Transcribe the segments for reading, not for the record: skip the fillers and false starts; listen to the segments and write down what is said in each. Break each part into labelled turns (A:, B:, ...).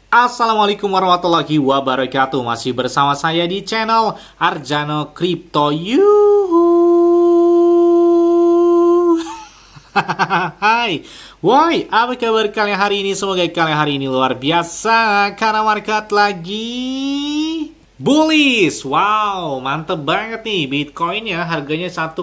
A: Assalamualaikum warahmatullahi wabarakatuh. Masih bersama saya di channel Arjano Crypto. Hai, woi, apa kabar kalian hari ini? Semoga kalian hari ini luar biasa karena market lagi bullish. Wow, mantep banget nih. Bitcoinnya harganya 1,1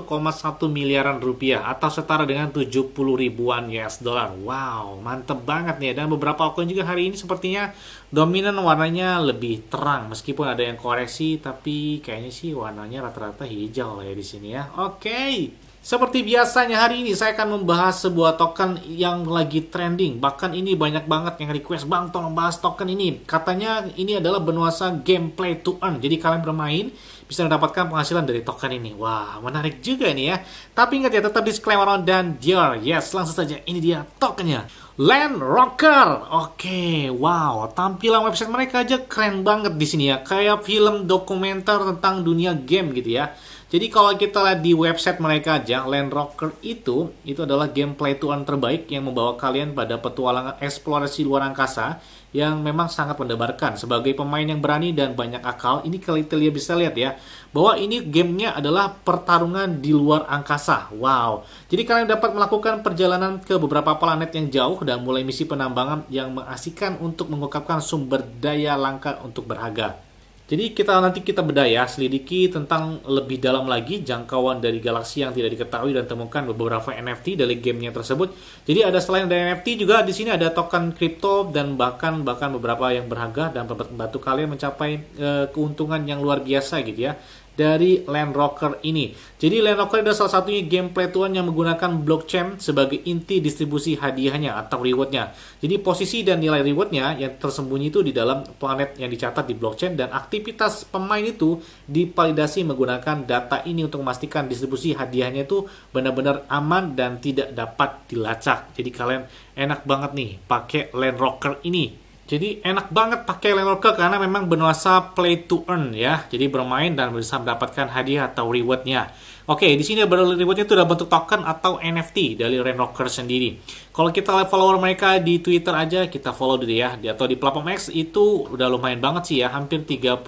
A: miliaran rupiah atau setara dengan 70 ribuan US dollar. Wow, mantep banget nih. Dan beberapa altcoin juga hari ini sepertinya dominan warnanya lebih terang. Meskipun ada yang koreksi, tapi kayaknya sih warnanya rata-rata hijau lah ya di sini ya. Oke. Seperti biasanya hari ini saya akan membahas sebuah token yang lagi trending. Bahkan ini banyak banget yang request, "Bang, tolong bahas token ini." Katanya ini adalah bernuansa game play to earn. Jadi kalian bermain bisa mendapatkan penghasilan dari token ini. Wah, menarik juga nih ya. Tapi ingat ya, tetap disclaimer on dan dear. Yes, langsung saja. Ini dia tokennya. Landrocker. Oke, wow. Tampilan website mereka aja keren banget di sini ya. Kayak film dokumenter tentang dunia game gitu ya. Jadi kalau kita lihat di website mereka aja, Landrocker itu adalah game play to earn terbaik yang membawa kalian pada petualangan eksplorasi luar angkasa yang memang sangat mendebarkan. Sebagai pemain yang berani dan banyak akal, ini kalian bisa lihat ya, bahwa ini gamenya adalah pertarungan di luar angkasa. Wow. Jadi kalian dapat melakukan perjalanan ke beberapa planet yang jauh dan mulai misi penambangan yang mengasihkan untuk mengungkapkan sumber daya langka untuk berharga. Jadi nanti kita berdaya, selidiki tentang lebih dalam lagi jangkauan dari galaksi yang tidak diketahui dan temukan beberapa NFT dari gamenya tersebut. Jadi ada selain dari NFT juga di sini ada token kripto dan bahkan beberapa yang berharga dan membantu kalian mencapai keuntungan yang luar biasa gitu ya dari Landrocker ini. Jadi Landrocker adalah salah satunya game play to earn yang menggunakan blockchain sebagai inti distribusi hadiahnya atau rewardnya. Jadi posisi dan nilai rewardnya yang tersembunyi itu di dalam planet yang dicatat di blockchain, dan aktivitas pemain itu divalidasi menggunakan data ini untuk memastikan distribusi hadiahnya itu benar-benar aman dan tidak dapat dilacak. Jadi kalian enak banget nih pakai Landrocker ini. Jadi enak banget pakai Landrocker karena memang bernuansa play to earn ya. Jadi bermain dan bisa mendapatkan hadiah atau rewardnya. Oke, di sini rewardnya itu dalam bentuk token atau NFT dari Landrocker sendiri. Kalau kita lihat follower mereka di Twitter aja, kita follow dulu ya. Atau di platform X itu udah lumayan banget sih ya, hampir 30.000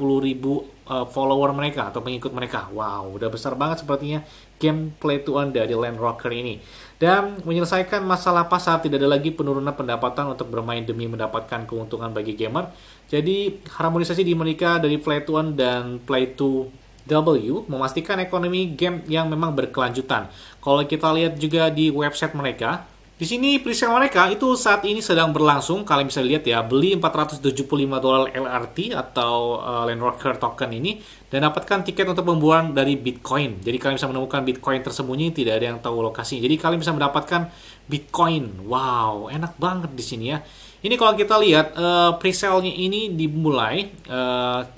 A: follower mereka atau pengikut mereka. Wow, udah besar banget sepertinya game play to earn dari Landrocker ini. Dan menyelesaikan masalah pasar, tidak ada lagi penurunan pendapatan untuk bermain demi mendapatkan keuntungan bagi gamer. Jadi harmonisasi di mereka dari play to earn dan play to W memastikan ekonomi game yang memang berkelanjutan. Kalau kita lihat juga di website mereka, di sini presale mereka itu saat ini sedang berlangsung. Kalian bisa lihat ya, beli $475 LRT atau Landrocker token ini dan dapatkan tiket untuk pembuaran dari Bitcoin. Jadi kalian bisa menemukan Bitcoin tersembunyi, tidak ada yang tahu lokasinya. Jadi kalian bisa mendapatkan Bitcoin. Wow, enak banget di sini ya. Ini kalau kita lihat presale-nya ini dimulai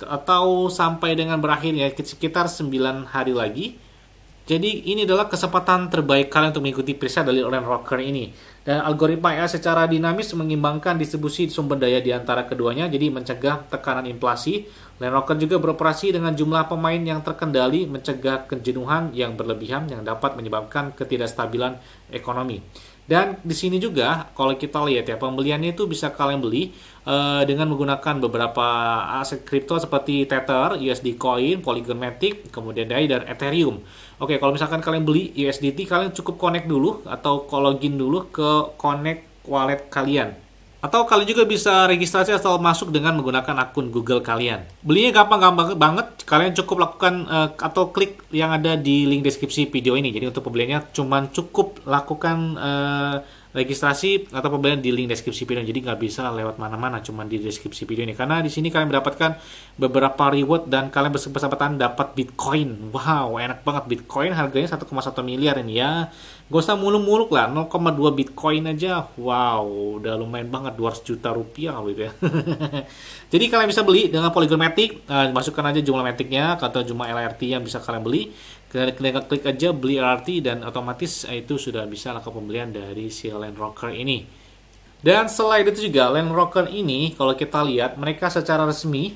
A: atau sampai dengan berakhirnya sekitar 9 hari lagi. Jadi ini adalah kesempatan terbaik kalian untuk mengikuti presale dari Landrocker ini. Dan algoritma AI secara dinamis mengimbangkan distribusi sumber daya di antara keduanya, jadi mencegah tekanan inflasi. Landrocker juga beroperasi dengan jumlah pemain yang terkendali, mencegah kejenuhan yang berlebihan yang dapat menyebabkan ketidakstabilan ekonomi. Dan di sini juga kalau kita lihat ya, pembeliannya itu bisa kalian beli dengan menggunakan beberapa aset kripto seperti Tether, USD Coin, Polygon Matic, kemudian DAI dan Ethereum. Oke, kalau misalkan kalian beli USDT, kalian cukup connect dulu atau login dulu ke connect wallet kalian. Atau kalian juga bisa registrasi atau masuk dengan menggunakan akun Google kalian. Belinya gampang banget. Kalian cukup lakukan atau klik yang ada di link deskripsi video ini. Jadi untuk pembeliannya cukup lakukan registrasi atau pembelian di link deskripsi video. Jadi nggak bisa lewat mana-mana, cuma di deskripsi video ini. Karena di sini kalian mendapatkan beberapa reward dan kalian bersempatan dapat Bitcoin. Wow, enak banget. Bitcoin harganya 1,1 miliar ini ya. Gak usah muluk-muluk lah, 0,2 Bitcoin aja. Wow, udah lumayan banget, 200 juta rupiah gitu ya. Jadi kalian bisa beli dengan Polygon Matic. Masukkan aja jumlah Maticnya atau jumlah LRT yang bisa kalian beli. Kalian klik aja beli LRT dan otomatis itu sudah bisa lakukan pembelian dari si Landrocker ini. Dan selain itu juga Landrocker ini kalau kita lihat mereka secara resmi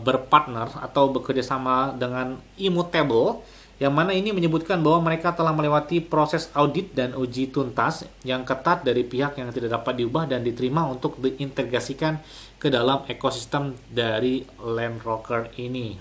A: berpartner atau bekerja sama dengan Immutable yang mana ini menyebutkan bahwa mereka telah melewati proses audit dan uji tuntas yang ketat dari pihak yang tidak dapat diubah dan diterima untuk diintegrasikan ke dalam ekosistem dari Land Rocker ini.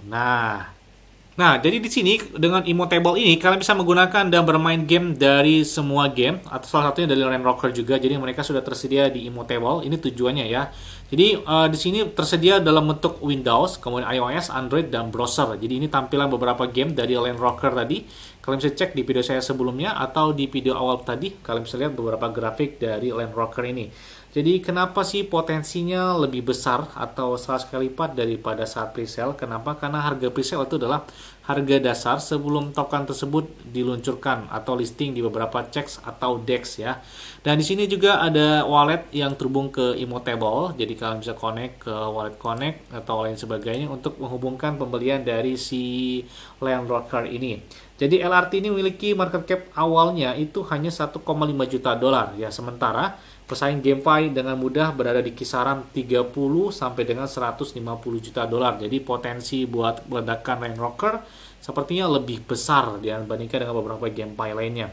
A: Nah, jadi di sini dengan Emotable ini kalian bisa menggunakan dan bermain game dari semua game, atau salah satunya dari Land Rocker juga. Jadi mereka sudah tersedia di Emotable. Ini tujuannya ya. Jadi di sini tersedia dalam bentuk Windows, kemudian iOS, Android, dan browser. Jadi ini tampilan beberapa game dari Land Rocker tadi. Kalian bisa cek di video saya sebelumnya atau di video awal tadi. Kalian bisa lihat beberapa grafik dari Land Rocker ini. Jadi kenapa sih potensinya lebih besar atau 100 kali lipat daripada saat presale? Kenapa? Karena harga presale itu adalah harga dasar sebelum token tersebut diluncurkan atau listing di beberapa checks atau DEX ya. Dan di sini juga ada wallet yang terhubung ke Emotable. Jadi kalian bisa connect ke Wallet Connect atau lain sebagainya untuk menghubungkan pembelian dari si Land Rocker ini. Jadi LRT ini memiliki market cap awalnya itu hanya 1,5 juta dolar ya, sementara pesaing GameFi dengan mudah berada di kisaran 30 sampai dengan 150 juta dolar. Jadi potensi buat meledakan Land Rocker sepertinya lebih besar dibandingkan dengan beberapa GameFi lainnya.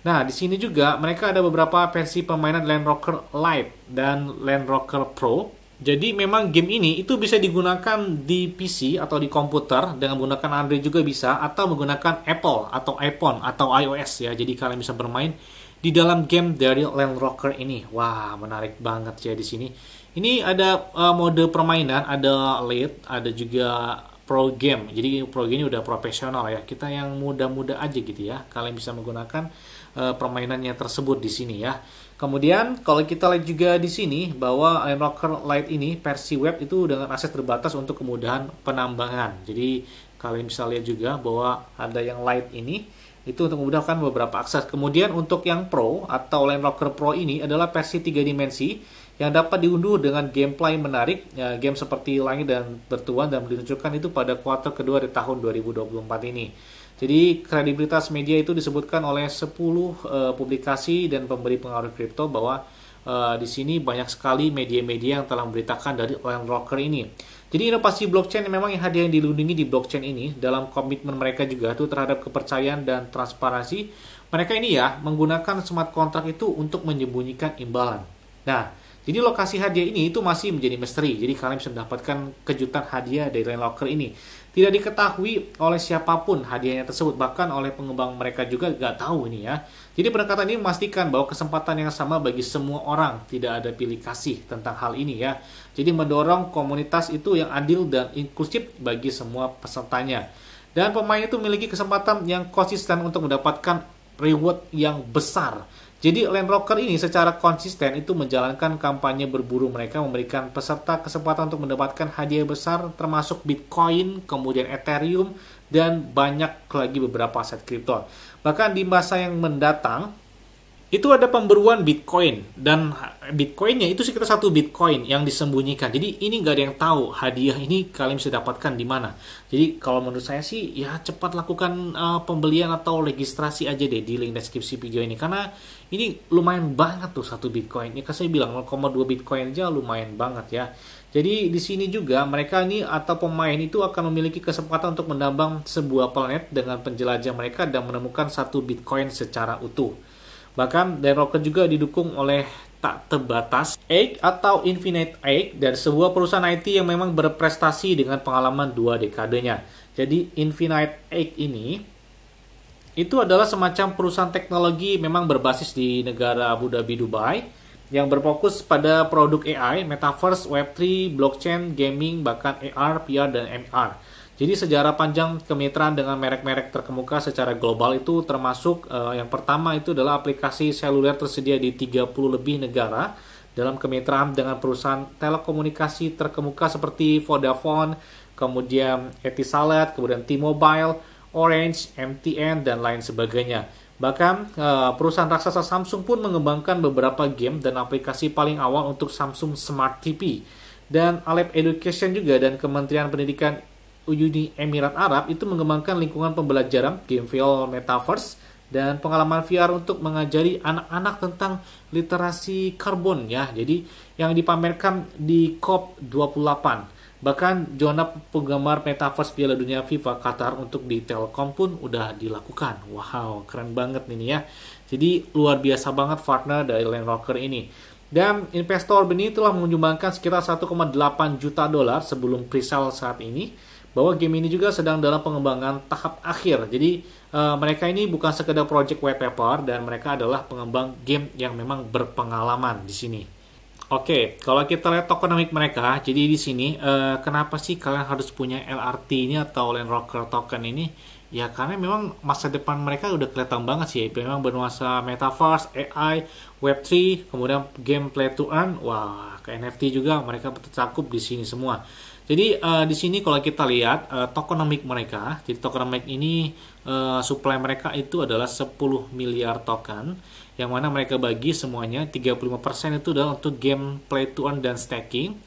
A: Nah, di sini juga mereka ada beberapa versi permainan Land Rocker Lite dan Land Rocker Pro. Jadi memang game ini itu bisa digunakan di PC atau di komputer dengan menggunakan Android juga bisa, atau menggunakan Apple atau iPhone atau iOS ya. Jadi kalian bisa bermain di dalam game dari Land Rocker ini. Wah, menarik banget ya di sini. Ini ada mode permainan, ada Lite, ada juga Pro Game. Jadi Pro Game ini udah profesional ya. Kita yang muda-muda aja gitu ya. Kalian bisa menggunakan permainannya tersebut di sini ya. Kemudian kalau kita lihat juga di sini bahwa Land Rocker Lite ini versi web itu dengan akses terbatas untuk kemudahan penambangan. Jadi kalian bisa lihat juga bahwa ada yang Lite ini itu untuk memudahkan beberapa akses. Kemudian untuk yang Pro atau Land Rocker Pro ini adalah versi 3 dimensi yang dapat diunduh dengan gameplay menarik, ya, game seperti Langit dan Bertuan, dan diluncurkan itu pada kuartal kedua di tahun 2024 ini. Jadi kredibilitas media itu disebutkan oleh 10 publikasi dan pemberi pengaruh kripto bahwa di sini banyak sekali media-media yang telah memberitakan dari Land Rocker ini. Jadi inovasi blockchain memang yang hadir yang dilindungi di blockchain ini dalam komitmen mereka juga itu terhadap kepercayaan dan transparansi. Mereka ini ya menggunakan smart contract itu untuk menyembunyikan imbalan. Nah, jadi lokasi hadiah ini itu masih menjadi misteri. Jadi kalian bisa mendapatkan kejutan hadiah dari Land Rocker ini. Tidak diketahui oleh siapapun hadiahnya tersebut, bahkan oleh pengembang mereka juga nggak tahu ini ya. Jadi pendekatan ini memastikan bahwa kesempatan yang sama bagi semua orang, tidak ada pilih kasih tentang hal ini ya. Jadi mendorong komunitas itu yang adil dan inklusif bagi semua pesertanya. Dan pemain itu memiliki kesempatan yang konsisten untuk mendapatkan reward yang besar. Jadi Land Rocker ini secara konsisten itu menjalankan kampanye berburu mereka, memberikan peserta kesempatan untuk mendapatkan hadiah besar termasuk Bitcoin, kemudian Ethereum, dan banyak lagi beberapa aset kripto. Bahkan di masa yang mendatang itu ada pemberuan Bitcoin, dan Bitcoinnya itu sekitar 1 Bitcoin yang disembunyikan. Jadi ini nggak ada yang tahu hadiah ini kalian bisa dapatkan di mana. Jadi kalau menurut saya sih ya cepat lakukan pembelian atau registrasi aja deh di link deskripsi video ini, karena ini lumayan banget tuh 1 Bitcoin. Ini kan saya bilang 0,2 Bitcoin aja lumayan banget ya. Jadi di sini juga mereka ini atau pemain itu akan memiliki kesempatan untuk menambang sebuah planet dengan penjelajah mereka dan menemukan 1 Bitcoin secara utuh. Bahkan Land Rocker juga didukung oleh tak terbatas Egg atau Infinite Egg dari sebuah perusahaan IT yang memang berprestasi dengan pengalaman 2 dekadenya. Jadi Infinite Egg ini itu adalah semacam perusahaan teknologi memang berbasis di negara Abu Dhabi, Dubai, yang berfokus pada produk AI, Metaverse, Web3, blockchain, gaming, bahkan AR, PR, dan MR. Jadi sejarah panjang kemitraan dengan merek-merek terkemuka secara global itu termasuk yang pertama itu adalah aplikasi seluler tersedia di 30 lebih negara dalam kemitraan dengan perusahaan telekomunikasi terkemuka seperti Vodafone, kemudian Etisalat, kemudian T-Mobile, Orange, MTN, dan lain sebagainya. Bahkan perusahaan raksasa Samsung pun mengembangkan beberapa game dan aplikasi paling awal untuk Samsung Smart TV. Dan Alep Education juga dan Kementerian Pendidikan Uni Emirat Arab itu mengembangkan lingkungan pembelajaran game VR Metaverse dan pengalaman VR untuk mengajari anak-anak tentang literasi karbon ya. Jadi yang dipamerkan di COP28. Bahkan zona penggemar Metaverse Piala Dunia FIFA Qatar untuk di Telkom pun udah dilakukan. Wow, keren banget ini ya. Jadi luar biasa banget partner dari Land Rocker ini. Dan investor ini telah menyumbangkan sekitar 1,8 juta dolar sebelum pre-sale saat ini, bahwa game ini juga sedang dalam pengembangan tahap akhir. Jadi mereka ini bukan sekedar project white paper, dan mereka adalah pengembang game yang memang berpengalaman di sini. Oke, kalau kita lihat tokenomic mereka, jadi di sini kenapa sih kalian harus punya LRT ini atau Land Rocker token ini? Ya karena memang masa depan mereka udah kelihatan banget sih. Memang bernuansa metaverse, AI, Web3, kemudian game play to earn. Wah, ke NFT juga mereka tercakup di sini semua. Jadi di sini kalau kita lihat tokenomic mereka, jadi tokenomic ini supply mereka itu adalah 10 miliar token, yang mana mereka bagi semuanya 35% itu adalah untuk game play to earn dan staking.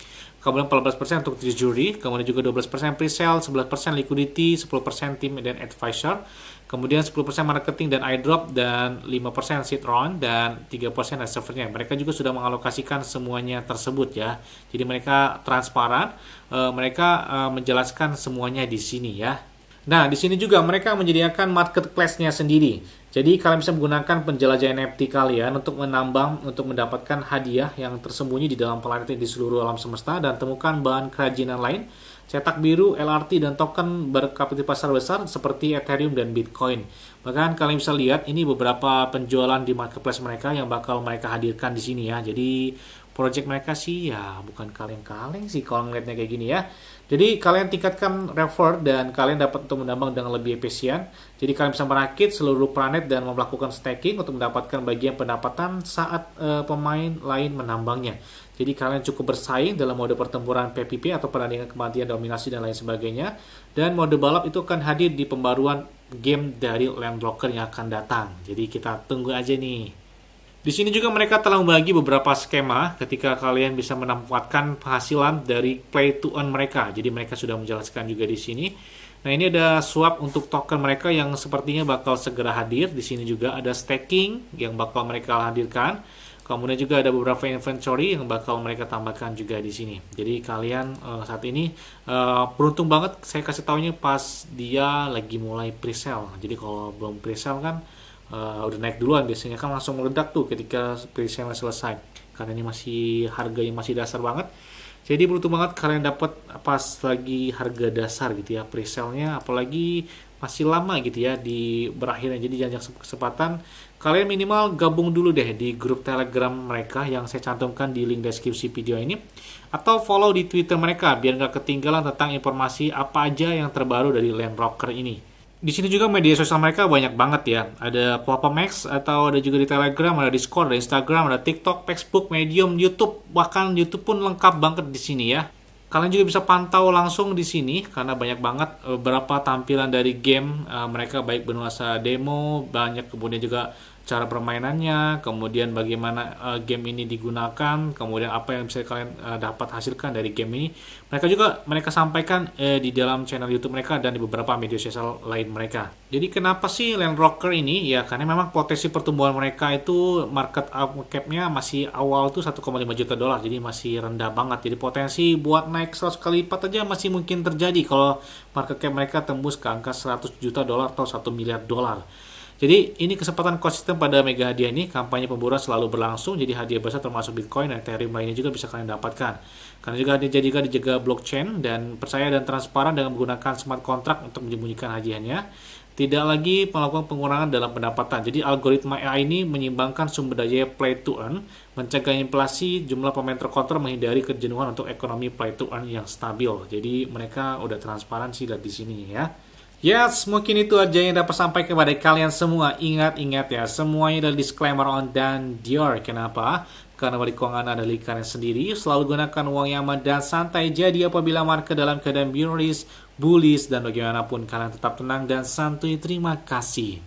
A: Kemudian 14% untuk treasury, kemudian juga 12% pre-sale, 11% liquidity, 10% team dan advisor, kemudian 10% marketing dan airdrop, dan 5% seed round, dan 3% reserve-nya. Mereka juga sudah mengalokasikan semuanya tersebut ya. Jadi mereka transparan, mereka menjelaskan semuanya di sini ya. Nah, di sini juga mereka menyediakan marketplace-nya sendiri. Jadi kalian bisa menggunakan penjelajah NFT kalian untuk menambang, untuk mendapatkan hadiah yang tersembunyi di dalam planet di seluruh alam semesta, dan temukan bahan kerajinan lain, cetak biru, LRT, dan token berkapitalisasi pasar besar seperti Ethereum dan Bitcoin. Bahkan kalian bisa lihat ini beberapa penjualan di marketplace mereka yang bakal mereka hadirkan di sini ya. Jadi project mereka sih ya bukan kaleng-kaleng sih kalau ngeliatnya kayak gini ya. Jadi kalian tingkatkan reward dan kalian dapat untuk menambang dengan lebih efisien. Jadi kalian bisa merakit seluruh planet dan melakukan staking untuk mendapatkan bagian pendapatan saat pemain lain menambangnya. Jadi kalian cukup bersaing dalam mode pertempuran PvP atau pertandingan kematian, dominasi, dan lain sebagainya. Dan mode balap itu akan hadir di pembaruan game dari Land Rocker yang akan datang. Jadi kita tunggu aja nih. Di sini juga mereka telah membagi beberapa skema ketika kalian bisa memanfaatkan penghasilan dari play to earn mereka. Jadi mereka sudah menjelaskan juga di sini. Nah, ini ada swap untuk token mereka yang sepertinya bakal segera hadir. Di sini juga ada staking yang bakal mereka hadirkan. Kemudian juga ada beberapa inventory yang bakal mereka tambahkan juga di sini. Jadi kalian saat ini beruntung banget, saya kasih taunya pas dia lagi mulai pre-sale. Jadi kalau belum pre-sale kan udah naik duluan, biasanya kan langsung meledak tuh ketika pre-sale selesai, karena ini masih harganya masih dasar banget. Jadi beruntung banget kalian dapat pas lagi harga dasar gitu ya pre-sale-nya, apalagi masih lama gitu ya di berakhirnya. Jadi jangan kesempatan, kalian minimal gabung dulu deh di grup Telegram mereka yang saya cantumkan di link deskripsi video ini, atau follow di Twitter mereka biar nggak ketinggalan tentang informasi apa aja yang terbaru dari Land Rocker ini. Di sini juga media sosial mereka banyak banget ya. Ada Max, atau ada juga di Telegram, ada Discord, ada Instagram, ada TikTok, Facebook, Medium, YouTube, bahkan YouTube pun lengkap banget di sini ya. Kalian juga bisa pantau langsung di sini karena banyak banget beberapa tampilan dari game mereka, baik bernuansa demo, banyak kemudian juga cara permainannya, kemudian bagaimana game ini digunakan, kemudian apa yang bisa kalian dapat hasilkan dari game ini. Mereka sampaikan di dalam channel YouTube mereka dan di beberapa media sosial lain mereka. Jadi kenapa sih Land Rocker ini? Ya karena memang potensi pertumbuhan mereka itu market cap-nya masih awal tuh 1,5 juta dolar, jadi masih rendah banget. Jadi potensi buat naik 100 kali lipat aja masih mungkin terjadi kalau market cap mereka tembus ke angka 100 juta dolar atau 1 miliar dolar. Jadi ini kesempatan konsisten pada mega hadiah ini. Kampanye pemburuan selalu berlangsung, jadi hadiah besar termasuk Bitcoin dan Ethereum lainnya juga bisa kalian dapatkan. Karena juga dijaga blockchain dan percaya dan transparan dengan menggunakan smart contract untuk menyembunyikan hadiahnya. Tidak lagi melakukan pengurangan dalam pendapatan. Jadi algoritma AI ini menyimbangkan sumber daya play to earn, mencegah inflasi, jumlah pemain terkontrol, menghindari kejenuhan untuk ekonomi play to earn yang stabil. Jadi mereka udah transparansi di sini ya. Yes, mungkin itu aja yang dapat sampai kepada kalian semua. Ingat ya, semuanya adalah disclaimer on dan Dior. Kenapa? Karena balik keuangan adalah kalian sendiri. Selalu gunakan uang yang aman dan santai. Jadi apabila market dalam keadaan bullish, dan bagaimanapun kalian tetap tenang dan santuy. Terima kasih.